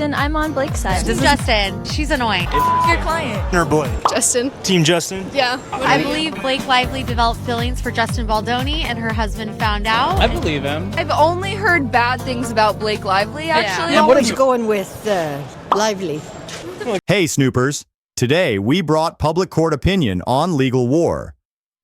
And I'm on Blake's side. This is Justin. She's annoying. Your client. Or Blake. Justin. Team Justin. Yeah. I believe Blake Lively developed feelings for Justin Baldoni and her husband found out. I believe him. I've only heard bad things about Blake Lively, actually. I'm always going with Lively. Hey, Snoopers. Today, we brought public court opinion on legal war.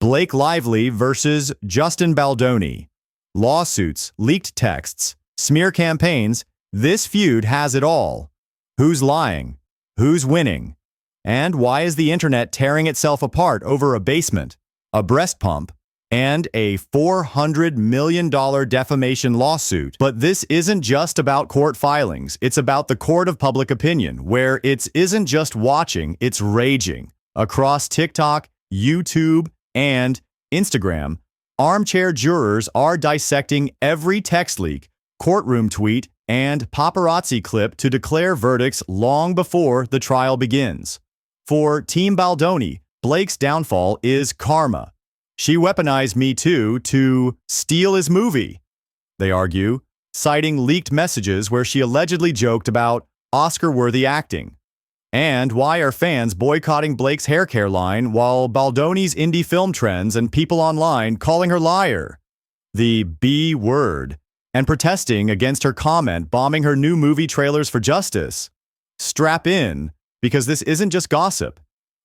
Blake Lively versus Justin Baldoni. Lawsuits, leaked texts, smear campaigns. This feud has it all. Who's lying? Who's winning? And why is the internet tearing itself apart over a basement, a breast pump, and a $400 million defamation lawsuit? But this isn't just about court filings. It's about the court of public opinion, where it isn't just watching, it's raging. Across TikTok, YouTube, and Instagram, armchair jurors are dissecting every text leak, courtroom tweet, and paparazzi clip to declare verdicts long before the trial begins. For Team Baldoni, Blake's downfall is karma. She weaponized Me Too to steal his movie, they argue, citing leaked messages where she allegedly joked about Oscar-worthy acting. And why are fans boycotting Blake's hair care line while Baldoni's indie film trends and people online calling her liar? The B word. And protesting against her comment bombing her new movie trailers for justice. Strap in, because this isn't just gossip.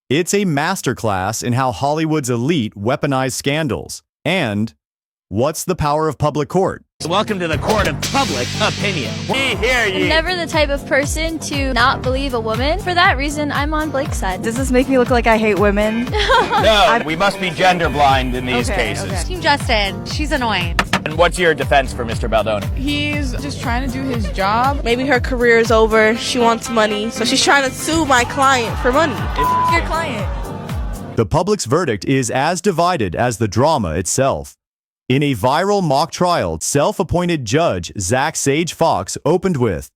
It's a masterclass in how Hollywood's elite weaponize scandals. And what's the power of public court? Welcome to the court of public opinion. We hear you. I'm never the type of person to not believe a woman. For that reason, I'm on Blake's side. Does this make me look like I hate women? No, we must be gender blind in these cases. Okay. Team Justin. She's annoying. And what's your defense for Mr. Baldoni? He's just trying to do his job. Maybe her career is over, she wants money, so she's trying to sue my client for money. Your client. The public's verdict is as divided as the drama itself. In a viral mock trial, self-appointed judge Zach Sage Fox opened with,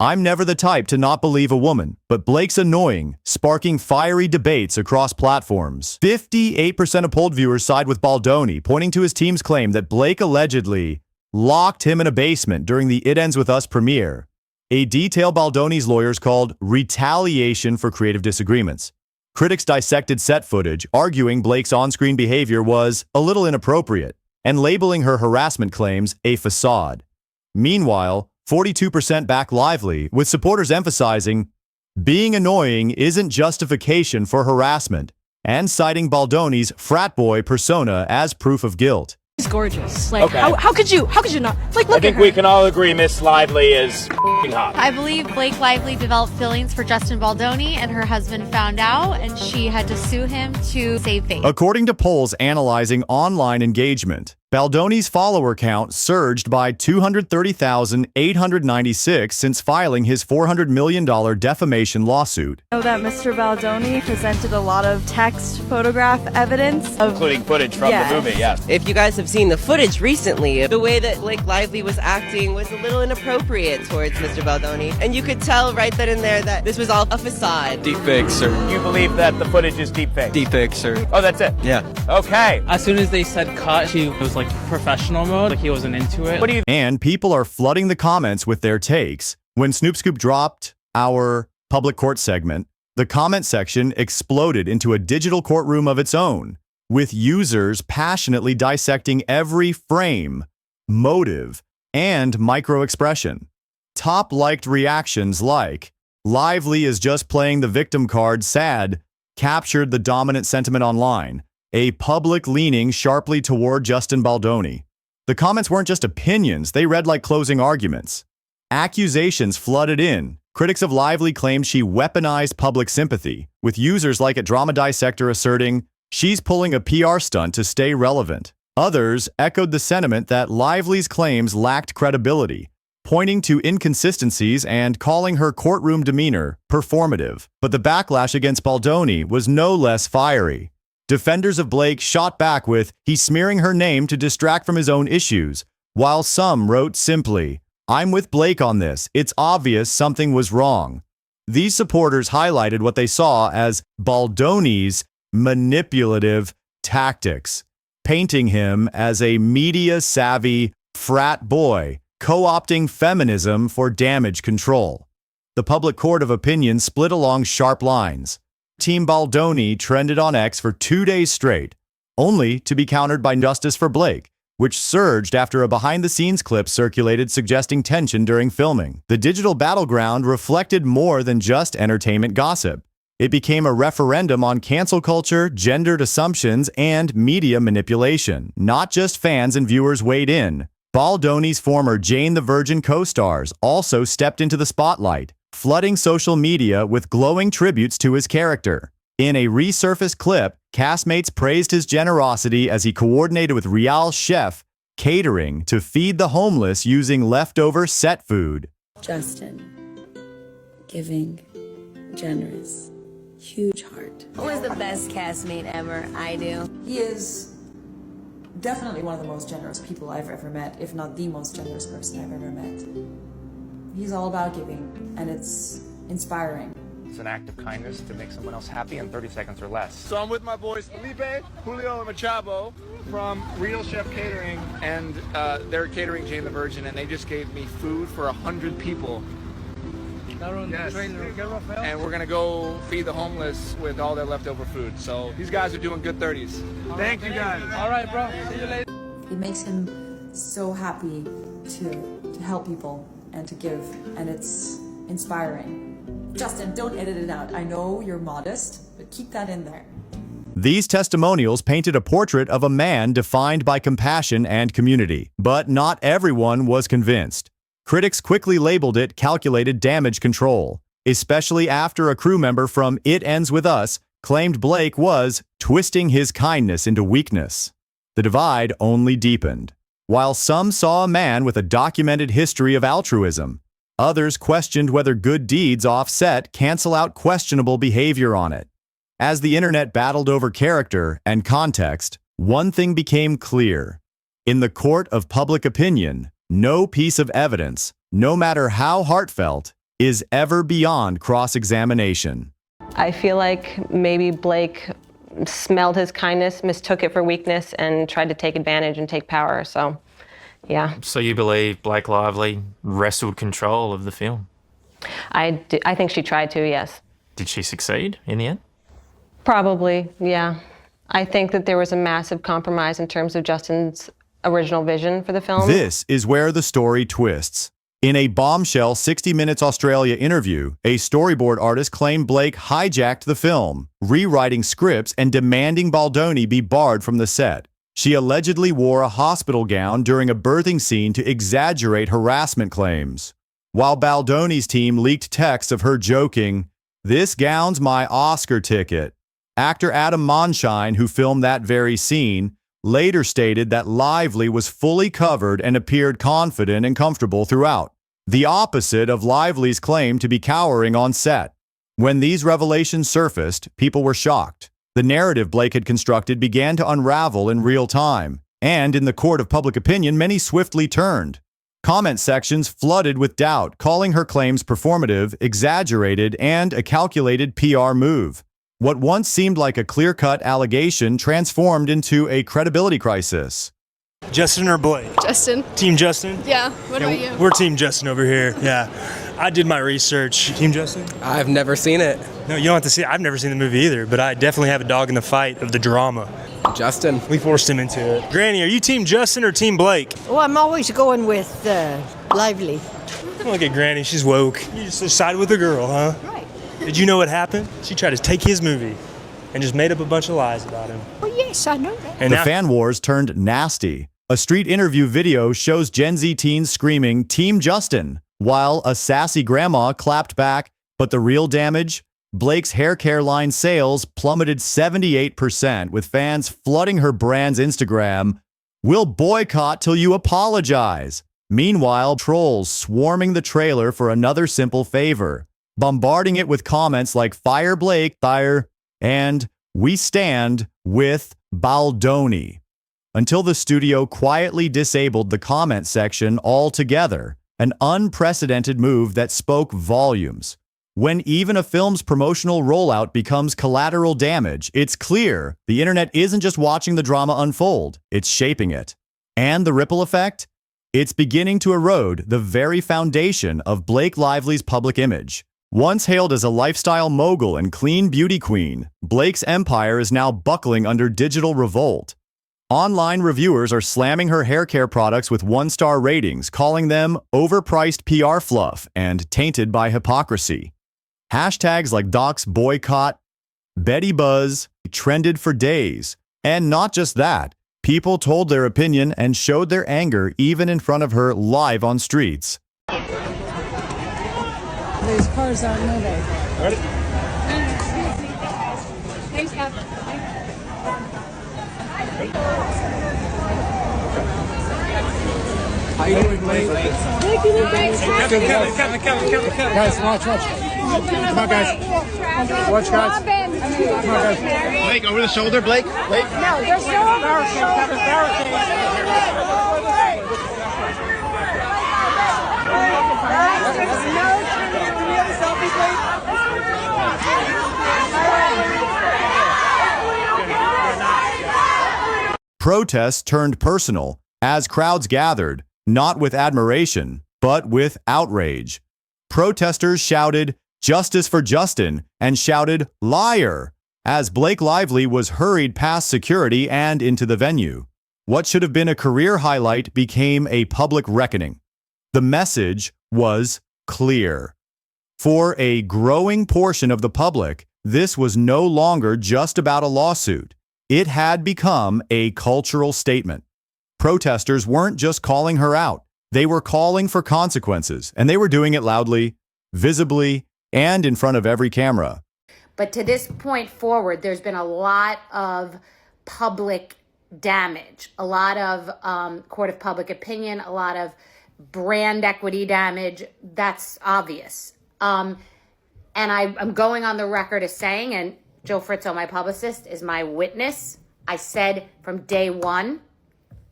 "I'm never the type to not believe a woman, but Blake's annoying, sparking fiery debates across platforms." 58% of polled viewers side with Baldoni, pointing to his team's claim that Blake allegedly locked him in a basement during the It Ends With Us premiere, a detail Baldoni's lawyers called retaliation for creative disagreements. Critics dissected set footage, arguing Blake's on-screen behavior was a little inappropriate, and labeling her harassment claims a facade. Meanwhile, 42% back Lively, with supporters emphasizing being annoying isn't justification for harassment, and citing Baldoni's frat boy persona as proof of guilt. She's gorgeous. Like, Okay. how could you not? Like, look I think at her. we can all agree Miss Lively is f***ing hot. I believe Blake Lively developed feelings for Justin Baldoni and her husband found out and she had to sue him to save face. According to polls analyzing online engagement, Baldoni's follower count surged by 230,896 since filing his $400 million defamation lawsuit. I know that Mr. Baldoni presented a lot of text photograph evidence of Including footage from the movie, yes. If you guys have seen the footage recently, the way that Blake Lively was acting was a little inappropriate towards Mr. Baldoni. And you could tell right then and there that this was all a facade. Deepfake, sir. You believe that the footage is deepfake? Deepfake, sir. Oh, that's it? Yeah. Okay. As soon as they said cut, she was like professional mode, like he wasn't into it. What do you And people are flooding the comments with their takes. When Snoop Scoop dropped our public court segment, the comment section exploded into a digital courtroom of its own, with users passionately dissecting every frame, motive, and micro-expression. Top-liked reactions like, "Lively is just playing the victim card sad," captured the dominant sentiment online, a public leaning sharply toward Justin Baldoni. The comments weren't just opinions, they read like closing arguments. Accusations flooded in. Critics of Lively claimed she weaponized public sympathy, with users like at Drama Dissector asserting, "She's pulling a PR stunt to stay relevant." Others echoed the sentiment that Lively's claims lacked credibility, pointing to inconsistencies and calling her courtroom demeanor performative. But the backlash against Baldoni was no less fiery. Defenders of Blake shot back with, "He's smearing her name to distract from his own issues," while some wrote simply, "I'm with Blake on this. It's obvious something was wrong." These supporters highlighted what they saw as Baldoni's manipulative tactics, painting him as a media-savvy frat boy, co-opting feminism for damage control. The public court of opinion split along sharp lines. Team Baldoni trended on X for 2 days straight, only to be countered by Justice for Blake, which surged after a behind-the-scenes clip circulated suggesting tension during filming. The digital battleground reflected more than just entertainment gossip. It became a referendum on cancel culture, gendered assumptions, and media manipulation. Not just fans and viewers weighed in. Baldoni's former Jane the Virgin co-stars also stepped into the spotlight, flooding social media with glowing tributes to his character. In a resurfaced clip, castmates praised his generosity as he coordinated with Rial's chef catering to feed the homeless using leftover set food. Justin, giving, generous, huge heart. Who is the best castmate ever? I do. He is definitely one of the most generous people I've ever met, if not the most generous person I've ever met. He's all about giving, and it's inspiring. It's an act of kindness to make someone else happy in 30 seconds or less. So I'm with my boys Felipe, Julio, and Machado from Real Chef Catering, and they're catering Jane the Virgin, and they just gave me food for 100 people. Yes. And we're gonna go feed the homeless with all their leftover food. So these guys are doing good 30s. Thank you guys. All right, bro. See you later. It makes him so happy to help people and to give, and it's inspiring. Justin, don't edit it out. I know you're modest, but keep that in there. These testimonials painted a portrait of a man defined by compassion and community, but not everyone was convinced. Critics quickly labeled it calculated damage control, especially after a crew member from It Ends With Us claimed Blake was twisting his kindness into weakness. The divide only deepened. While some saw a man with a documented history of altruism, others questioned whether good deeds off-set cancel out questionable behavior on it. As the internet battled over character and context, one thing became clear. In the court of public opinion, no piece of evidence, no matter how heartfelt, is ever beyond cross-examination. I feel like maybe Blake smelled his kindness, mistook it for weakness, and tried to take advantage and take power, so yeah. So you believe Blake Lively wrestled control of the film? I think she tried to, yes. Did she succeed in the end? Probably, yeah. I think that there was a massive compromise in terms of Justin's original vision for the film. This is where the story twists. In a bombshell 60 Minutes Australia interview, a storyboard artist claimed Blake hijacked the film, rewriting scripts and demanding Baldoni be barred from the set. She allegedly wore a hospital gown during a birthing scene to exaggerate harassment claims. While Baldoni's team leaked texts of her joking, "This gown's my Oscar ticket." Actor Adam Monshine, who filmed that very scene, later stated that Lively was fully covered and appeared confident and comfortable throughout, the opposite of Lively's claim to be cowering on set. When these revelations surfaced, people were shocked. The narrative Blake had constructed began to unravel in real time, and in the court of public opinion, many swiftly turned. Comment sections flooded with doubt, calling her claims performative, exaggerated, and a calculated PR move. What once seemed like a clear-cut allegation transformed into a credibility crisis. Justin or Blake? Justin. Team Justin? Yeah, what about you? We're Team Justin over here, yeah. I did my research. Team Justin? I've never seen it. No, you don't have to see it. I've never seen the movie either, but I definitely have a dog in the fight of the drama. Justin. We forced him into it. Granny, are you Team Justin or Team Blake? Oh, I'm always going with Lively. Look at Granny, she's woke. You just sided with the girl, huh? Right. Did you know what happened? She tried to take his movie and just made up a bunch of lies about him. Oh, yes, I know that. And the fan wars turned nasty. A street interview video shows Gen Z teens screaming, "Team Justin," while a sassy grandma clapped back. But the real damage? Blake's hair care line sales plummeted 78%, with fans flooding her brand's Instagram. "We'll boycott till you apologize." Meanwhile, trolls swarming the trailer for another simple favor, bombarding it with comments like "Fire Blake," "Fire," and "We stand with Baldoni," until the studio quietly disabled the comment section altogether, an unprecedented move that spoke volumes. When even a film's promotional rollout becomes collateral damage, it's clear the internet isn't just watching the drama unfold, it's shaping it. And the ripple effect? It's beginning to erode the very foundation of Blake Lively's public image. Once hailed as a lifestyle mogul and clean beauty queen, Blake's empire is now buckling under digital revolt. Online reviewers are slamming her hair care products with one-star ratings, calling them overpriced PR fluff and tainted by hypocrisy. Hashtags like Doc's boycott, Betty Buzz trended for days. And not just that, people told their opinion and showed their anger even in front of her live on streets. These cars aren't moving. Ready? Thanks, Cap. How you doing, Blake? Thank you, guys. Kevin. Guys, watch. Come on, guys. Watch, guys. Come on, guys. Blake, over the shoulder, Blake. No, there's no Protests turned personal as crowds gathered, not with admiration, but with outrage. Protesters shouted, "Justice for Justin," and shouted, "Liar," as Blake Lively was hurried past security and into the venue. What should have been a career highlight became a public reckoning. The message was clear. For a growing portion of the public, this was no longer just about a lawsuit. It had become a cultural statement. Protesters weren't just calling her out. They were calling for consequences, and they were doing it loudly, visibly, and in front of every camera. But to this point forward, there's been a lot of public damage, a lot of court of public opinion, a lot of brand equity damage. That's obvious. And I'm going on the record as saying, and Joe Fritzo, my publicist, is my witness, I said from day one,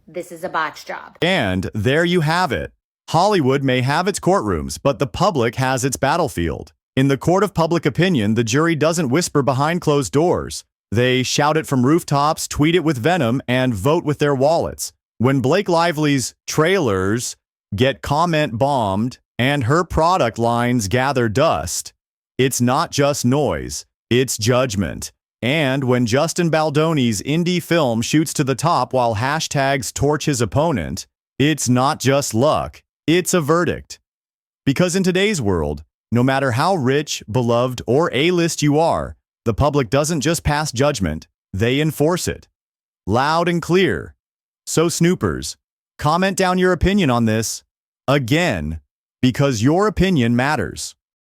this is a botch job. And there you have it. Hollywood may have its courtrooms, but the public has its battlefield. In the court of public opinion, the jury doesn't whisper behind closed doors. They shout it from rooftops, tweet it with venom, and vote with their wallets. When Blake Lively's trailers get comment bombed and her product lines gather dust, it's not just noise, it's judgment. And when Justin Baldoni's indie film shoots to the top while hashtags torch his opponent, it's not just luck, it's a verdict. Because in today's world, no matter how rich, beloved, or A-list you are, the public doesn't just pass judgment, they enforce it. Loud and clear. So Snoopers, comment down your opinion on this, again, because your opinion matters.